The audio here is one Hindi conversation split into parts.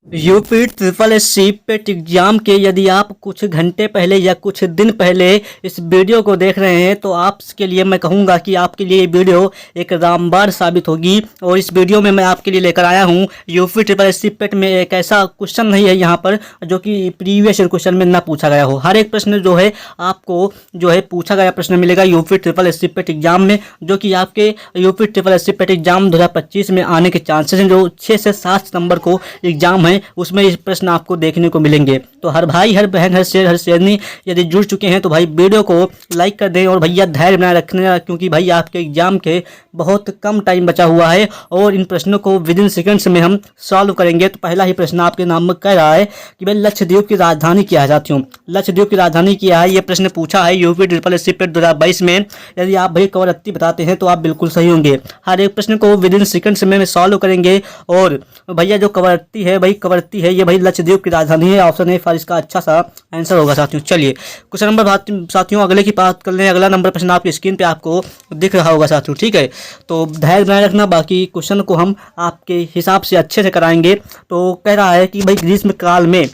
यूपी ट्रिपल एससी पेट एग्जाम के यदि आप कुछ घंटे पहले या कुछ दिन पहले इस वीडियो को देख रहे हैं तो आपके लिए मैं कहूँगा कि आपके लिए ये वीडियो एक रामबाण साबित होगी। और इस वीडियो में मैं आपके लिए लेकर आया हूँ यूपी ट्रिपल एससी पेट में एक ऐसा क्वेश्चन नहीं है यहाँ पर जो कि प्रीवियस क्वेश्चन में ना पूछा गया हो। हर एक प्रश्न जो है आपको जो है पूछा गया प्रश्न मिलेगा यूपी ट्रिपल एससी पेट एग्जाम में, जो कि आपके यूपी ट्रिपल एससी पेट एग्जाम 2025 में आने के चांसेस हैं। जो 6 से 7 सितंबर को एग्जाम है उसमें इस प्रश्न आपको देखने को मिलेंगे। तो हर भाई हर बहन हर शेरनी यदि जुड़ चुके हैं तो भाई वीडियो को लाइक कर दें और भैया धैर्य बनाए रखने, क्योंकि भाई आपके एग्जाम के बहुत कम टाइम बचा हुआ है और इन प्रश्नों को विद इन सेकेंड्स में हम सॉल्व करेंगे। तो पहला ही प्रश्न आपके नाम में कह रहा है कि भाई लक्षद्वीप की राजधानी क्या है। साथियों लक्षद्वीप की राजधानी क्या है, ये प्रश्न पूछा है यूपी ट्रिपल एससी पेट 2022 में। यदि आप भाई कवरत्ती बताते हैं तो आप बिल्कुल सही होंगे। हर एक प्रश्न को विद इन सेकेंड्स में सॉल्व करेंगे। और भैया जो कवरत्ती है भाई कवरत्ती है ये भाई लक्षद्वीप की राजधानी है। ऑप्शन ए फॉर इसका अच्छा सा आंसर होगा। साथियों चलिए क्वेश्चन नंबर साथियों अगले की बात कर लें। अगला नंबर प्रश्न आपकी स्क्रीन पे आपको दिख रहा होगा साथियों, ठीक है। तो धैर्य बनाए रखना, बाकी क्वेश्चन को हम आपके हिसाब से अच्छे से कराएंगे। तो कह रहा है कि भाई ग्रीष्म काल में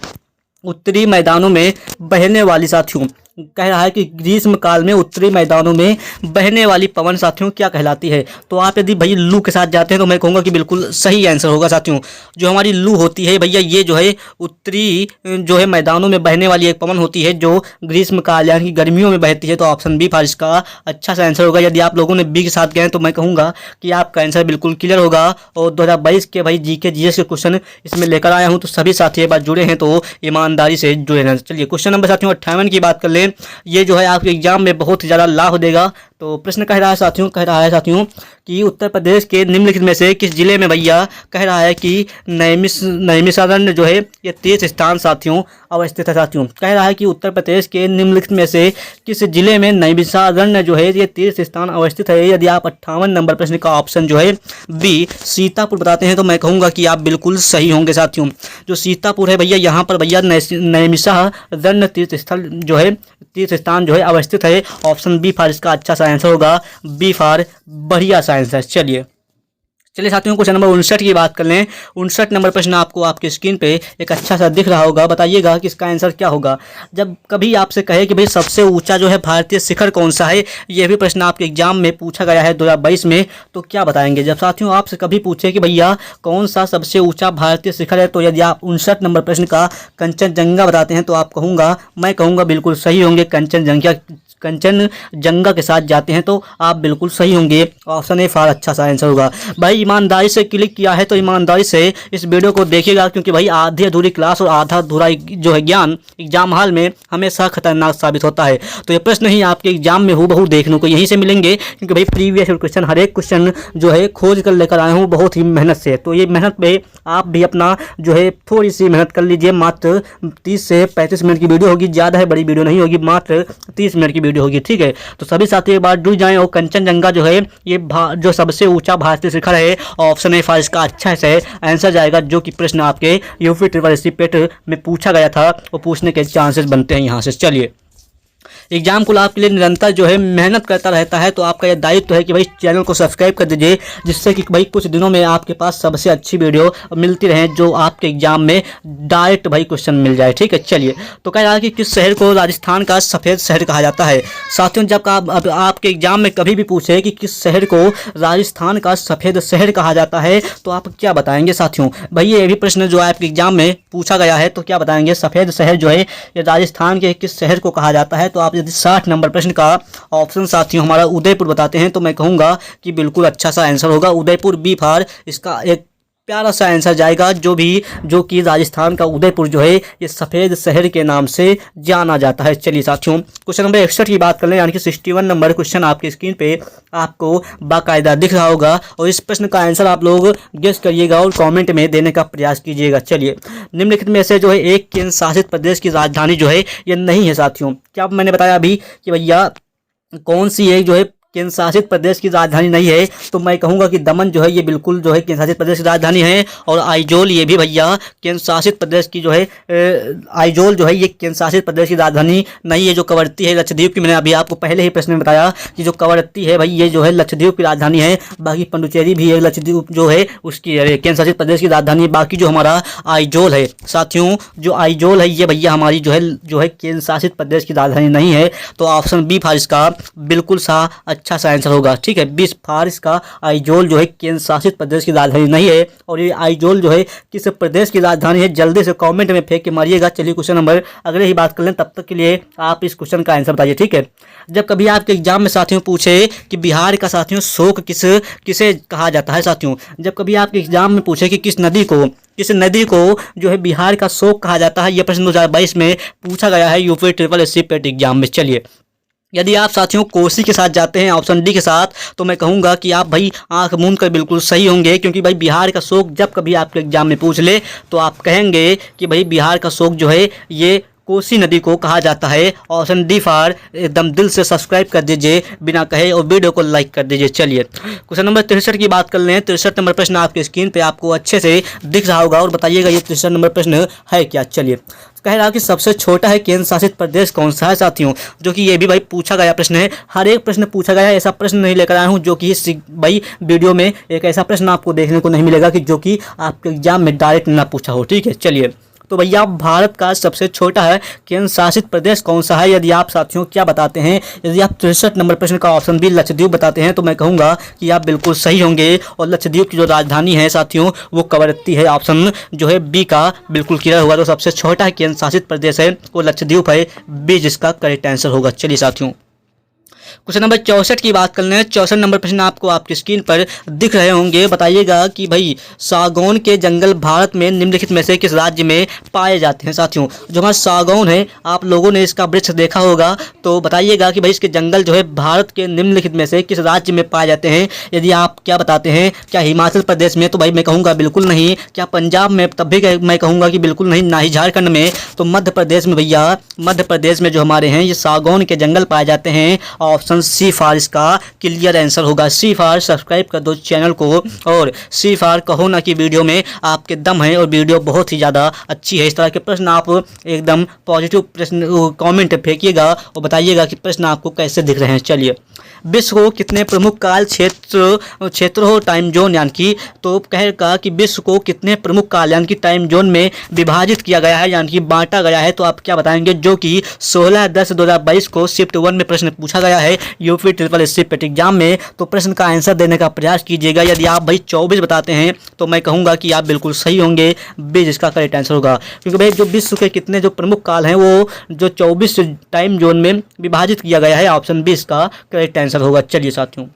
उत्तरी मैदानों में बहने वाली, साथियों कह रहा है कि ग्रीष्म काल में उत्तरी मैदानों में बहने वाली पवन साथियों क्या कहलाती है। तो आप यदि भाई लू के साथ जाते हैं तो मैं कहूँगा कि बिल्कुल सही आंसर होगा। साथियों जो हमारी लू होती है भैया ये जो है उत्तरी जो है मैदानों में बहने वाली एक पवन होती है जो ग्रीष्म काल यानी कि गर्मियों में बहती है। तो ऑप्शन बी फॉर इसका अच्छा सा आंसर होगा। यदि आप लोगों ने बी के साथ गए तो मैं कहूँगा कि आपका आंसर बिल्कुल क्लियर होगा। और 2022 के भाई जीके जीएस के क्वेश्चन इसमें लेकर आया हूँ। तो सभी साथी एक बार जुड़े हैं तो ईमानदारी से जुड़े हैं। चलिए क्वेश्चन नंबर साथियों 58 की बात कर लें। ये जो है आपके एग्जाम में बहुत ही ज़्यादा लाभ देगा। तो प्रश्न कह रहा है साथियों कि उत्तर प्रदेश के निम्नलिखित में से किस जिले में भैया कह रहा है कि नैमिषारण्य जो है ये तीर्थ स्थान साथियों अवस्थित है। साथियों कह रहा है कि उत्तर प्रदेश के निम्नलिखित में से किस जिले में नैमिषारण्य जो है ये तीर्थ स्थान अवस्थित है। यदि आप 58 नंबर प्रश्न का ऑप्शन जो है बी सीतापुर बताते हैं तो मैं कहूँगा कि आप बिल्कुल सही होंगे। साथियों जो सीतापुर है भैया यहाँ पर भैया नैमिषारण्य तीर्थ स्थल जो है तीर्थ स्थान जो है अवस्थित है। ऑप्शन बी फॉर इसका अच्छा सा आंसर होगा। बी फॉर बढ़िया सा आंसर। चलिए साथियों क्वेश्चन नंबर 59 की बात कर लें। 59 नंबर प्रश्न आपको आपकी स्क्रीन पे एक अच्छा सा दिख रहा होगा। बताइएगा कि इसका आंसर क्या होगा। जब कभी आपसे कहे कि भाई सबसे ऊंचा जो है भारतीय शिखर कौन सा है, यह भी प्रश्न आपके एग्जाम में पूछा गया है 2022 में, तो क्या बताएंगे। जब साथियों आपसे कभी पूछे कि भैया कौन सा सबसे ऊँचा भारतीय शिखर है, तो यदि आप 59 नंबर प्रश्न का कंचनजंगा बताते हैं तो मैं कहूँगा बिल्कुल सही होंगे। कंचनजंगा के साथ जाते हैं तो आप बिल्कुल सही होंगे। ऑप्शन ए फॉर अच्छा सा आंसर होगा। भाई ईमानदारी से क्लिक किया है तो ईमानदारी से इस वीडियो को देखिएगा, क्योंकि भाई आधी अधूरी क्लास और आधा अधूरा जो है ज्ञान एग्जाम हॉल में हमेशा खतरनाक साबित होता है। तो ये प्रश्न ही आपके एग्जाम में हूबहू देखने को यहीं से मिलेंगे, क्योंकि भाई प्रीवियस क्वेश्चन हर एक क्वेश्चन जो है खोज कर लेकर आया हूँ बहुत ही मेहनत से। तो ये मेहनत पे आप भी अपना जो है थोड़ी सी मेहनत कर लीजिए। मात्र 30 से 35 मिनट की वीडियो होगी, ज़्यादा है बड़ी वीडियो नहीं होगी, मात्र 30 मिनट की वीडियो होगी, ठीक है। तो सभी साथी एक बार जुड़ जाएं। और कंचनजंगा जो है ये जो सबसे ऊंचा भारतीय शिखर है, ऑप्शन ए फॉर इसका अच्छा से आंसर जाएगा, जो कि प्रश्न आपके यूपी ट्रिपल एससी पेट में पूछा गया था और पूछने के चांसेस बनते हैं यहाँ से। चलिए एग्जाम को आपके लिए निरंतर जो है मेहनत करता रहता है, तो आपका यह दायित्व है कि भाई चैनल को सब्सक्राइब कर दीजिए, जिससे कि भाई कुछ दिनों में आपके पास सबसे अच्छी वीडियो मिलती रहे जो आपके एग्जाम में डायरेक्ट भाई क्वेश्चन मिल जाए, ठीक है। चलिए तो कह रहा है कि किस शहर को राजस्थान का सफ़ेद शहर कहा जाता है। साथियों जब आपके एग्जाम में कभी भी पूछे कि किस शहर को राजस्थान का सफ़ेद शहर कहा जाता है तो आप क्या बताएंगे। साथियों भाई ये भी प्रश्न जो आपके एग्जाम में पूछा गया है, तो क्या बताएंगे। सफ़ेद शहर जो है ये राजस्थान के किस शहर को कहा जाता है। तो आप यदि 60 नंबर प्रश्न का ऑप्शन साथियों हमारा उदयपुर बताते हैं तो मैं कहूँगा कि बिल्कुल अच्छा सा आंसर होगा। उदयपुर बी फॉर इसका एक प्यारा सा आंसर जाएगा, जो कि राजस्थान का उदयपुर जो है ये सफ़ेद शहर के नाम से जाना जाता है। चलिए साथियों क्वेश्चन नंबर 61 की बात कर लें, यानी कि 61 नंबर क्वेश्चन आपकी स्क्रीन पे आपको बाकायदा दिख रहा होगा। और इस प्रश्न का आंसर आप लोग गेस करिएगा और कमेंट में देने का प्रयास कीजिएगा। चलिए निम्नलिखित में से जो है एक केंद्र शासित प्रदेश की राजधानी जो है ये नहीं है। साथियों क्या मैंने बताया अभी कि भैया कौन सी एक जो है केंद्र शासित प्रदेश की राजधानी नहीं है, तो मैं कहूँगा कि दमन जो है ये बिल्कुल जो है केंद्र शासित प्रदेश की राजधानी है। और आइजोल ये भी भैया केंद्र शासित प्रदेश की जो है आइजोल जो है ये केंद्र शासित प्रदेश की राजधानी नहीं है। जो कवरत्ती है लक्षद्वीप की, मैंने अभी आपको पहले ही प्रश्न में बताया कि जो कवरत्ती है भाई ये जो है लक्षद्वीप की राजधानी है। बाकी पंडुचेरी भी है लक्षद्वीप जो है उसकी केंद्र शासित प्रदेश की राजधानी है। बाकी जो हमारा आइजोल है साथियों, जो आइजोल है ये भैया हमारी जो है केंद्र शासित प्रदेश की राजधानी नहीं है। तो ऑप्शन बी फार इसका बिल्कुल सा अच्छा सा आंसर होगा। ठीक है, 20 फार इसका आइजोल जो है केंद्र शासित प्रदेश की राजधानी नहीं है। और ये आइजोल जो है किस प्रदेश की राजधानी है जल्दी से कमेंट में फेंक के मारिएगा। चलिए क्वेश्चन नंबर अगले ही बात कर लें, तब तक के लिए आप इस क्वेश्चन का आंसर बताइए। ठीक है, जब कभी आपके एग्जाम में साथियों पूछे कि बिहार का साथियों शोक किसे कहा जाता है साथियों, जब कभी आपके एग्जाम में पूछे कि किस नदी को जो है बिहार का शोक कहा जाता है, यह प्रश्न 2022 में पूछा गया है यूपी SSSC पेट एग्जाम में। चलिए, यदि आप साथियों कोसी के साथ जाते हैं ऑप्शन डी के साथ, तो मैं कहूँगा कि आप भाई आंख मूंद कर बिल्कुल सही होंगे, क्योंकि भाई बिहार का शोक जब कभी आपके एग्जाम में पूछ ले तो आप कहेंगे कि भाई बिहार का शोक जो है ये कोसी नदी को कहा जाता है। ऑप्शन डी फार एकदम दिल से सब्सक्राइब कर दीजिए बिना कहे और वीडियो को लाइक कर दीजिए। चलिए क्वेश्चन नंबर 63 की बात कर लें। 63 नंबर प्रश्न आपकी स्क्रीन पे आपको अच्छे से दिख रहा होगा और बताइएगा ये 63 नंबर प्रश्न है क्या। चलिए, कह रहा कि सबसे छोटा है केंद्र शासित प्रदेश कौन सा है साथियों, जो कि ये भी भाई पूछा गया प्रश्न है। हर एक प्रश्न पूछा गया, ऐसा प्रश्न नहीं लेकर आया हूँ जो कि भाई वीडियो में एक ऐसा प्रश्न आपको देखने को नहीं मिलेगा कि जो कि आपके एग्जाम में डायरेक्ट ना पूछा हो। ठीक है, चलिए, तो भैया भारत का सबसे छोटा है केंद्र शासित प्रदेश कौन सा है, यदि आप साथियों क्या बताते हैं, यदि आप 63 नंबर प्रश्न का ऑप्शन बी लक्षद्वीप बताते हैं तो मैं कहूँगा कि आप बिल्कुल सही होंगे। और लक्षद्वीप की जो राजधानी है साथियों वो कवरत्ती है। ऑप्शन जो है बी का बिल्कुल क्लियर होगा। तो सबसे छोटा है केंद्र शासित प्रदेश है वो लक्षद्वीप है, बी जिसका करेक्ट आंसर होगा। चलिए साथियों, क्वेश्चन नंबर 64 की बात कर लें। 64 नंबर प्रश्न आपको आपकी स्क्रीन पर दिख रहे होंगे। बताइएगा कि भाई सागौन के जंगल भारत में निम्नलिखित में से किस राज्य में पाए जाते हैं साथियों। जो हमारा सागौन है, आप लोगों ने इसका वृक्ष देखा होगा, तो बताइएगा कि भाई इसके जंगल जो है भारत के निम्नलिखित में से किस राज्य में पाए जाते हैं। यदि आप क्या बताते हैं, क्या हिमाचल प्रदेश में, तो भाई मैं कहूँगा बिल्कुल नहीं। क्या पंजाब में, तब भी मैं कहूँगा कि बिल्कुल नहीं। ना ही झारखंड में। तो मध्य प्रदेश में भैया, मध्य प्रदेश में जो हमारे हैं ये सागौन के जंगल पाए जाते हैं। ऑप्शन सी फार इसका क्लियर आंसर होगा। सी फार सब्सक्राइब कर दो चैनल को, और सी फार कहो ना कि वीडियो में आपके दम है और वीडियो बहुत ही ज़्यादा अच्छी है। इस तरह के प्रश्न आप एकदम पॉजिटिव प्रश्न कमेंट फेंकिएगा और बताइएगा कि प्रश्न आपको कैसे दिख रहे हैं। चलिए, विश्व को कितने प्रमुख काल क्षेत्र हो टाइम जोन, यानी कि तो कहेगा कि विश्व को कितने प्रमुख काल यानी कि टाइम जोन में विभाजित किया गया है, यानी कि बांटा गया है। तो आप क्या बताएंगे, जो कि 16/10/2022 को शिफ्ट 1 में प्रश्न पूछा गया है यूपी SSSC पेट एग्जाम में। तो प्रश्न का आंसर देने का प्रयास कीजिएगा। यदि आप भाई 24 बताते हैं तो मैं कहूँगा कि आप बिल्कुल सही होंगे, बी जिसका करेक्ट आंसर होगा। क्योंकि भाई जो विश्व के कितने जो प्रमुख काल हैं वो जो 24 टाइम जोन में विभाजित किया गया है, ऑप्शन बी इसका करेक्ट आंसर होगा। चलिए साथियों,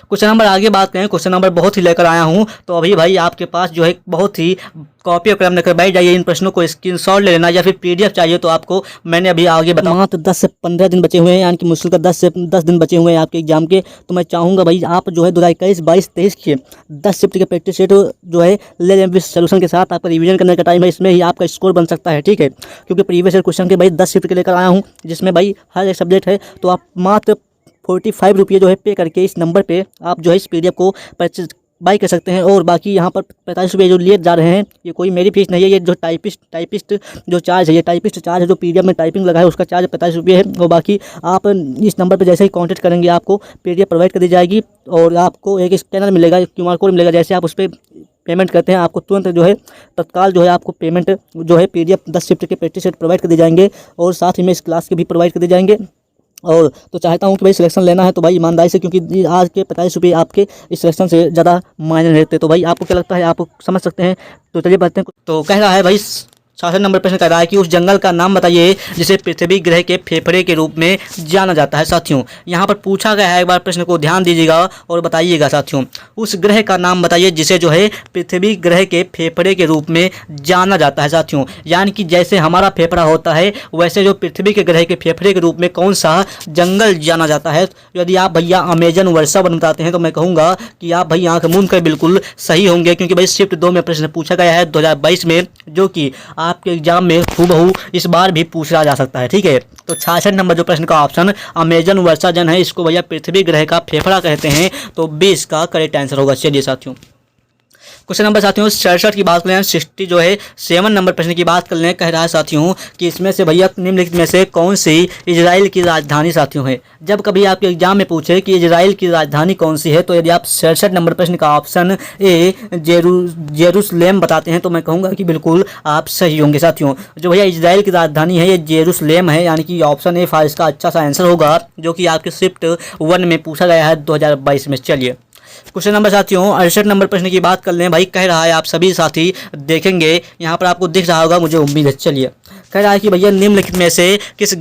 क्वेश्चन नंबर आगे बात करें। क्वेश्चन नंबर बहुत ही लेकर आया हूं, तो अभी भाई आपके पास जो है बहुत ही कॉपी और कलम लेकर बैठ जाइए। इन प्रश्नों को स्क्रीनशॉट ले लेना, या फिर PDF चाहिए तो आपको मैंने अभी आगे बताया। मात्र 10 से 15 दिन बचे हुए हैं, यानी कि मुश्किल का 10 से 10 दिन बचे हुए हैं आपके एग्जाम के। तो मैं चाहूँगा भाई आप जो है 2021, 22, 23 के 10 शिफ्ट के प्रैक्टिस सेट जो है ले लें विद सोल्यूशन के साथ। आपका रिवीजन करने का टाइम है, इसमें ही आपका स्कोर बन सकता है। ठीक है, क्योंकि प्रीवियस ईयर क्वेश्चन के भाई 10 शिफ्ट के लेकर आया हूँ, जिसमें भाई हर एक सब्जेक्ट है। तो आप मात्र 45 रुपये जो है पे करके इस नंबर पे आप जो है इस PDF को परचेज बाई कर सकते हैं। और बाकी यहाँ पर 45 रुपये जो लिए जा रहे हैं, ये कोई मेरी फीस नहीं है। ये जो टाइपिस्ट जो चार्ज है, ये टाइपिस्ट चार्ज है जो PDF में टाइपिंग लगा है, उसका चार्ज 45 रुपये है। और बाकी आप इस नंबर पर जैसे ही कॉन्टेक्ट करेंगे आपको PDF प्रोवाइड कर दी जाएगी, और आपको एक स्कैनर मिलेगा, QR कोड मिलेगा। जैसे आप उस पर पेमेंट करते हैं, आपको तुरंत जो है तत्काल जो है आपको पेमेंट जो है PDF 10 शिफ्ट के प्रैक्टिस सेट प्रोवाइड कर दी जाएंगे, और साथ ही में इस क्लास के भी प्रोवाइड कर दी जाएंगे। और तो चाहता हूं कि भाई सिलेक्शन लेना है तो भाई ईमानदारी से, क्योंकि आज के 45 रुपये आपके इस सिलेक्शन से ज़्यादा मायने रहते। तो भाई आपको क्या लगता है, आप समझ सकते हैं। तो चलिए बढ़ते हैं। तो कह रहा है भाई 66 नंबर प्रश्न कह रहा है कि उस जंगल का नाम बताइए जिसे पृथ्वी ग्रह के फेफड़े के रूप में जाना जाता है। साथियों यहाँ पर पूछा गया है, एक बार प्रश्न को ध्यान दीजिएगा और बताइएगा साथियों, उस ग्रह का नाम बताइए जिसे जो है पृथ्वी ग्रह के फेफड़े के रूप में जाना जाता है। साथियों यानी कि जैसे हमारा फेफड़ा होता है, वैसे जो पृथ्वी के ग्रह के फेफड़े के रूप में कौन सा जंगल जाना जाता है। यदि आप भैया अमेजन वर्षा वन बताते हैं तो मैं कहूँगा कि आप भाई आंख मूंद कर बिल्कुल सही होंगे, क्योंकि भाई शिफ्ट 2 में प्रश्न पूछा गया है 2022 में, जो कि आपके एग्जाम में हूबहू इस बार भी पूछा जा सकता है। ठीक है, तो 66 नंबर जो प्रश्न का ऑप्शन अमेजन वर्षाजन है, इसको भैया पृथ्वी ग्रह का फेफड़ा कहते हैं, तो 20 का करेक्ट आंसर होगा। चलिए साथियों, क्वेश्चन नंबर साथियों 67 की बात कर लें, 60 जो है 7 नंबर प्रश्न की बात कर लें। कह रहा है साथियों कि इसमें से भैया निम्नलिखित में से कौन सी इजराइल की राजधानी साथियों है। जब कभी आपके एग्जाम में पूछे कि इजराइल की राजधानी कौन सी है, तो यदि आप 67 नंबर प्रश्न का ऑप्शन ए जेरूसलेम बताते हैं तो मैं कहूँगा कि बिल्कुल आप सही होंगे साथियों। जो भैया इजराइल की राजधानी है ये जेरूसलेम है, यानी कि ऑप्शन ए फार इसका अच्छा सा आंसर होगा, जो कि आपके शिफ्ट 1 में पूछा गया है 2022 में। चलिए क्वेश्चन नंबर साथियों 68 नंबर प्रश्न की बात कर लें। भाई कह रहा है, आप सभी साथी देखेंगे यहाँ पर आपको दिख रहा होगा, मुझे उम्मीद है। चलिए, कह रहा है कि भैया निम्नलिखित में से किस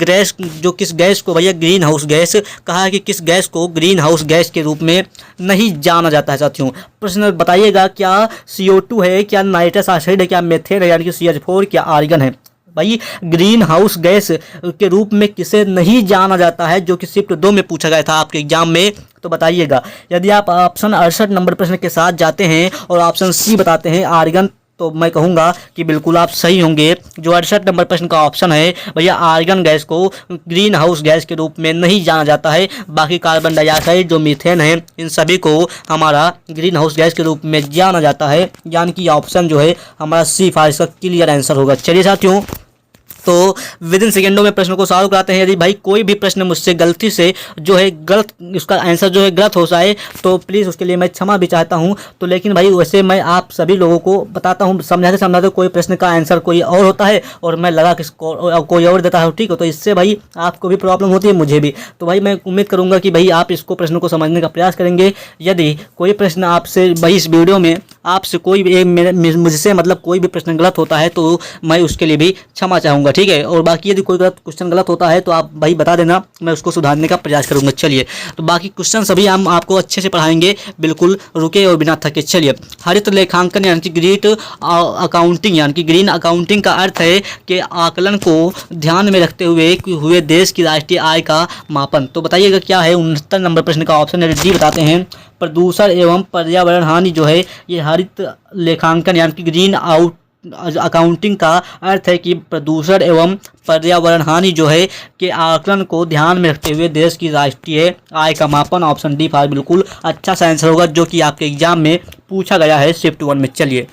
गैस को भैया ग्रीन हाउस गैस कहा है कि किस गैस को ग्रीन हाउस गैस के रूप में नहीं जाना जाता है साथियों। प्रश्न बताइएगा, क्या CO2 है, क्या नाइट्रस ऑक्साइड है, क्या मेथेन है, यानी कि CH4, क्या आर्गन है। भाई ग्रीन हाउस गैस के रूप में किसे नहीं जाना जाता है, जो कि शिफ्ट 2 में पूछा गया था आपके एग्जाम में, तो बताइएगा। यदि आप ऑप्शन 68 नंबर प्रश्न के साथ जाते हैं और ऑप्शन सी बताते हैं आर्गन, तो मैं कहूँगा कि बिल्कुल आप सही होंगे। जो 68 नंबर प्रश्न का ऑप्शन है भैया आर्गन गैस को ग्रीन हाउस गैस के रूप में नहीं जाना जाता है। बाकी कार्बन डाइऑक्साइड जो मीथेन है, इन सभी को हमारा ग्रीन हाउस गैस के रूप में जाना जाता है, यानी कि ऑप्शन जो है हमारा सी फार इसका क्लियर आंसर होगा। चलिए साथियों, तो विद इन सेकेंडों में प्रश्न को सॉल्व कराते हैं। यदि भाई कोई भी प्रश्न मुझसे गलती से जो है गलत उसका आंसर जो है गलत हो जाए तो प्लीज़ उसके लिए मैं क्षमा भी चाहता हूं। तो लेकिन भाई वैसे मैं आप सभी लोगों को बताता हूं, समझाते कोई प्रश्न का आंसर कोई और होता है और मैं लगा कि कोई और देता हूँ, ठीक है। तो इससे भाई आपको भी प्रॉब्लम होती है, मुझे भी। तो भाई मैं उम्मीद करूँगा कि भाई आप इसको प्रश्न को समझने का प्रयास करेंगे। यदि कोई प्रश्न आपसे भाई इस वीडियो में आपसे कोई भी मुझसे मतलब कोई भी प्रश्न गलत होता है तो मैं उसके लिए भी क्षमा चाहूँगा, ठीक है। और बाकी यदि कोई क्वेश्चन गलत होता है तो आप भाई बता देना, मैं उसको सुधारने का प्रयास करूंगा। चलिए, तो बाकी क्वेश्चन सभी हम आपको अच्छे से पढ़ाएंगे, बिल्कुल रुके और बिना थके। चलिए, हरित लेखांकन यानी कि ग्रीन अकाउंटिंग, यानी कि ग्रीन अकाउंटिंग का अर्थ है कि आकलन को ध्यान में रखते हुए देश की राष्ट्रीय आय का मापन। तो बताइएगा क्या है। 69 नंबर प्रश्न का ऑप्शन है डी बताते हैं, प्रदूषण एवं पर्यावरण हानि जो है ये हरित लेखांकन यानी कि ग्रीन अकाउंटिंग का अर्थ है कि प्रदूषण एवं पर्यावरण हानि जो है के आकलन को ध्यान में रखते हुए देश की राष्ट्रीय आय का मापन। ऑप्शन डी फार बिल्कुल अच्छा सा आंसर होगा, जो कि आपके एग्जाम में पूछा गया है शिफ्ट 1 में। चलिए,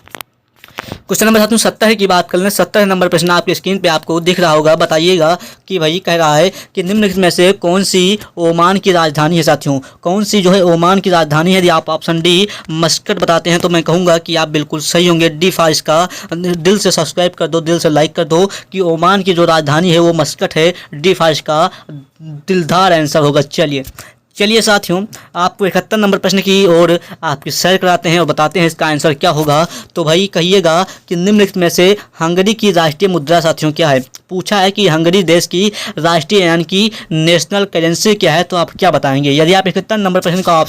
क्वेश्चन नंबर 70 की बात कर लें। 70 नंबर प्रश्न आपके स्क्रीन पे आपको दिख रहा होगा। बताइएगा कि भाई कह रहा है कि निम्नलिखित में से कौन सी ओमान की राजधानी है साथियों। कौन सी जो है ओमान की राजधानी है। यदि आप ऑप्शन डी मस्कट बताते हैं तो मैं कहूँगा कि आप बिल्कुल सही होंगे। डी फार इसका दिल से सब्सक्राइब कर दो, दिल से लाइक कर दो कि ओमान की जो राजधानी है वो मस्कट है। डी फार इसका दिलदार आंसर होगा। चलिए साथियों, आपको 71 नंबर प्रश्न की ओर आपकी सैर कराते हैं और बताते हैं इसका आंसर क्या होगा। तो भाई कहिएगा कि निम्नलिखित में से हंगरी की राष्ट्रीय मुद्रा साथियों क्या है। पूछा है कि हंगरी देश की राष्ट्रीय यानी कि नेशनल करेंसी क्या है, तो आप क्या बताएंगे। यदि आप 71 नंबर प्रश्न का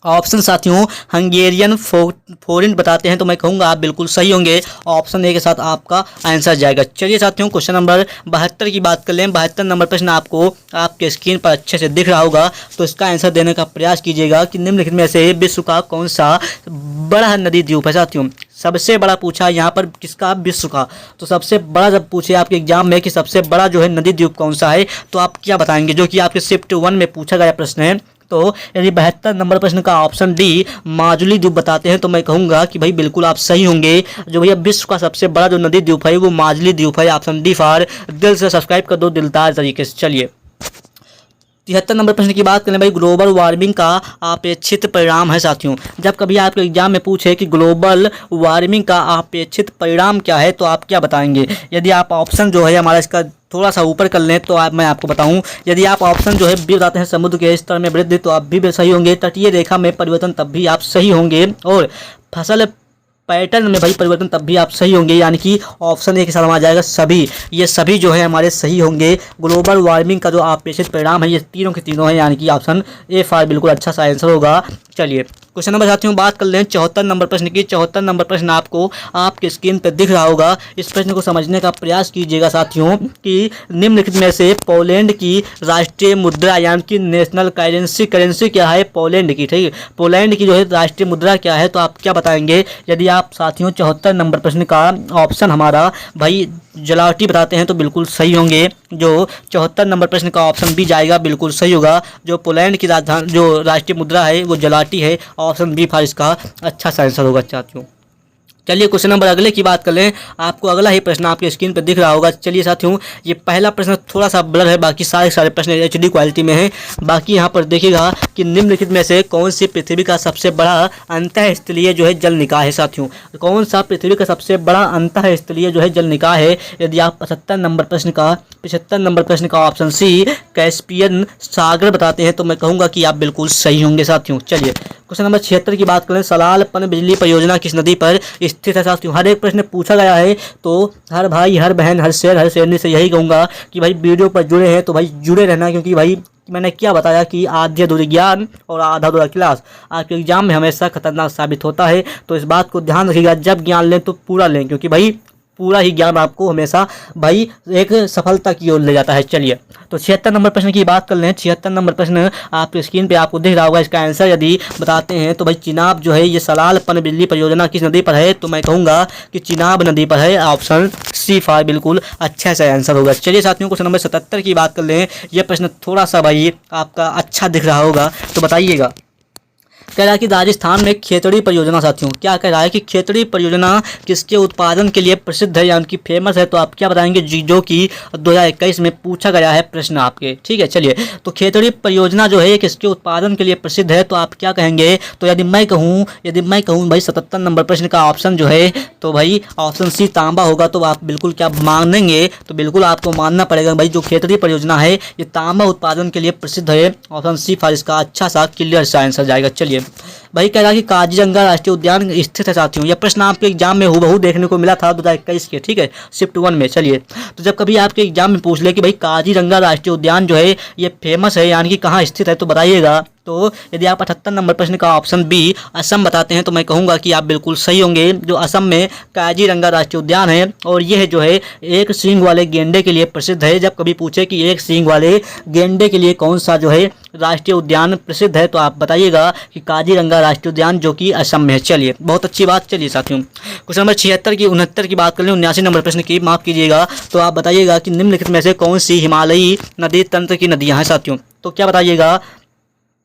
ऑप्शन साथियों हंगेरियन फोरिन बताते हैं तो मैं कहूँगा आप बिल्कुल सही होंगे। ऑप्शन ए के साथ आपका आंसर जाएगा। चलिए साथियों, क्वेश्चन नंबर 72 की बात कर लें। 72 नंबर प्रश्न आपको आपके स्क्रीन पर अच्छे से दिख रहा होगा, तो इसका आंसर देने का प्रयास कीजिएगा कि निम्नलिखित में से विश्व का कौन सा बड़ा नदी द्वीप है साथियों। सबसे बड़ा पूछा यहाँ पर किसका, विश्व का। तो सबसे बड़ा जब पूछे आपके एग्जाम में कि सबसे बड़ा जो है नदी द्वीप कौन सा है, तो आप क्या बताएंगे, जो कि आपके शिफ्ट 1 में पूछा गया प्रश्न है। तो यदि 72 नंबर प्रश्न का ऑप्शन डी माजुली द्वीप बताते हैं तो मैं कहूँगा कि भाई बिल्कुल आप सही होंगे। जो भैया विश्व का सबसे बड़ा जो नदी द्वीप है वो माजुली द्वीप है। ऑप्शन डी फार दिल से सब्सक्राइब कर दो दिलदार तरीके से। चलिए, 73 नंबर प्रश्न की बात करें। भाई ग्लोबल वार्मिंग का अपेक्षित परिणाम है साथियों। जब कभी आपके एग्जाम में पूछे कि ग्लोबल वार्मिंग का अपेक्षित परिणाम क्या है, तो आप क्या बताएंगे। यदि आप ऑप्शन जो है हमारा इसका थोड़ा सा ऊपर कर लें तो मैं आपको बताऊं। यदि आप ऑप्शन जो है बी बताते हैं समुद्र के स्तर में वृद्धि, तो आप भी सही होंगे। तटीय रेखा में परिवर्तन, तब भी आप सही होंगे। और फसल पैटर्न में भाई परिवर्तन, तब भी आप सही होंगे। यानी कि ऑप्शन ए के साथ आ जाएगा सभी। ये सभी जो है हमारे सही होंगे। ग्लोबल वार्मिंग का जो अपेक्षित परिणाम है ये तीनों के तीनों है, यानी कि ऑप्शन ए फार बिल्कुल अच्छा सा आंसर होगा। चलिए, क्वेश्चन नंबर साथियों बात कर लें 74 नंबर प्रश्न की। 74 नंबर प्रश्न आपको आपके स्क्रीन पर दिख रहा होगा। इस प्रश्न को समझने का प्रयास कीजिएगा साथियों कि निम्नलिखित में से पोलैंड की राष्ट्रीय मुद्रा यानी कि नेशनल करेंसी क्या है पोलैंड की, ठीक है। पोलैंड की जो है राष्ट्रीय मुद्रा क्या है, तो आप क्या बताएंगे। यदि आप साथियों 74 नंबर प्रश्न का ऑप्शन हमारा भाई जलाटी बताते हैं तो बिल्कुल सही होंगे। जो 74 नंबर प्रश्न का ऑप्शन बी जाएगा बिल्कुल सही होगा। जो पोलैंड की राजधानी जो राष्ट्रीय मुद्रा है वो जलाटी है। ऑप्शन बी फॉर इसका अच्छा सा आंसर होगा साथियों। चलिए क्वेश्चन नंबर अगले की बात कर लें। आपको अगला ही प्रश्न आपके स्क्रीन पर दिख रहा होगा। चलिए साथियों ये पहला प्रश्न थोड़ा सा ब्लर है, बाकी सारे प्रश्न HD क्वालिटी में है। बाकी यहाँ पर देखिएगा कि निम्नलिखित में से कौन सी पृथ्वी का सबसे बड़ा अंतःस्थलीय जो है जल निकाय है साथियों। कौन सा पृथ्वी का सबसे बड़ा अंतःस्थलीय जो है जल निकाय है। यदि आप 75 नंबर प्रश्न का ऑप्शन सी कैस्पियन सागर बताते हैं तो मैं कहूँगा कि आप बिल्कुल सही होंगे साथियों। चलिए क्वेश्चन नंबर 76 की बात करें। सलाल पनबिजली परियोजना किस नदी पर स्थित है साथियों। हर एक प्रश्न पूछा गया है तो हर भाई हर बहन हर शेरनी से यही कहूँगा कि भाई वीडियो पर जुड़े हैं तो भाई जुड़े रहना, क्योंकि भाई मैंने क्या बताया कि आधी अधूरी ज्ञान और आधा अधूरा क्लास आपके एग्जाम में हमेशा खतरनाक साबित होता है। तो इस बात को ध्यान रखिएगा, जब ज्ञान लें तो पूरा लें, क्योंकि भाई पूरा ही ज्ञान आपको हमेशा भाई एक सफलता की ओर ले जाता है। चलिए तो 76 नंबर प्रश्न की बात कर लें। 76 नंबर प्रश्न आपके स्क्रीन पे आपको दिख रहा होगा। इसका आंसर यदि बताते हैं तो भाई चिनाब जो है ये सलाल पनबिजली परियोजना किस नदी पर है, तो मैं कहूँगा कि चिनाब नदी पर है। ऑप्शन सी फॉर बिल्कुल अच्छा सा आंसर होगा। चलिए साथियों क्वेश्चन नंबर 77 की बात कर लें। यह प्रश्न थोड़ा सा भाई आपका अच्छा दिख रहा होगा तो बताइएगा। कह रहा है कि राजस्थान में खेतड़ी परियोजना साथियों, क्या कह रहा है कि खेतड़ी परियोजना किसके उत्पादन के लिए प्रसिद्ध है यानी कि फेमस है, तो आप क्या बताएंगे जो कि 2021 में पूछा गया है प्रश्न आपके, ठीक है। चलिए तो खेतड़ी परियोजना जो है किसके उत्पादन के लिए प्रसिद्ध है, तो आप क्या कहेंगे। तो यदि मैं कहूँ भाई 77 नंबर प्रश्न का ऑप्शन जो है तो भाई ऑप्शन सी तांबा होगा, तो आप बिल्कुल क्या मानेंगे। तो बिल्कुल आपको मानना पड़ेगा भाई जो खेतड़ी परियोजना है ये तांबा उत्पादन के लिए प्रसिद्ध है। ऑप्शन सी फॉर इसका अच्छा सा क्लियर सा आंसर जाएगा। चलिए भाई कह रहा कि काजीरंगा राष्ट्रीय उद्यान स्थित है साथियों। यह प्रश्न आपके एग्जाम में हूबहू देखने को मिला था 2021 के, ठीक है, शिफ्ट 1 में। चलिए तो जब कभी आपके एग्जाम में पूछ ले कि भाई काजीरंगा राष्ट्रीय उद्यान जो है ये फेमस है यानी कि कहाँ स्थित है, तो बताइएगा। तो यदि आप 78 नंबर प्रश्न का ऑप्शन बी असम बताते हैं तो मैं कहूँगा कि आप बिल्कुल सही होंगे। जो असम में काजीरंगा राष्ट्रीय उद्यान है और यह जो है एक सींग वाले गेंडे के लिए प्रसिद्ध है। जब कभी पूछे कि एक सींग वाले गेंडे के लिए कौन सा जो है राष्ट्रीय उद्यान प्रसिद्ध है, तो आप बताइएगा कि काजीरंगा राष्ट्रीय उद्यान जो कि असम में है। चलिए बहुत अच्छी बात। चलिए साथियों क्वेश्चन नंबर 69 की बात कर लें। 79 नंबर प्रश्न की माफ कीजिएगा। तो आप बताइएगा कि निम्नलिखित में से कौन सी हिमालयी नदी तंत्र की नदियाँ हैं साथियों। तो क्या बताइएगा।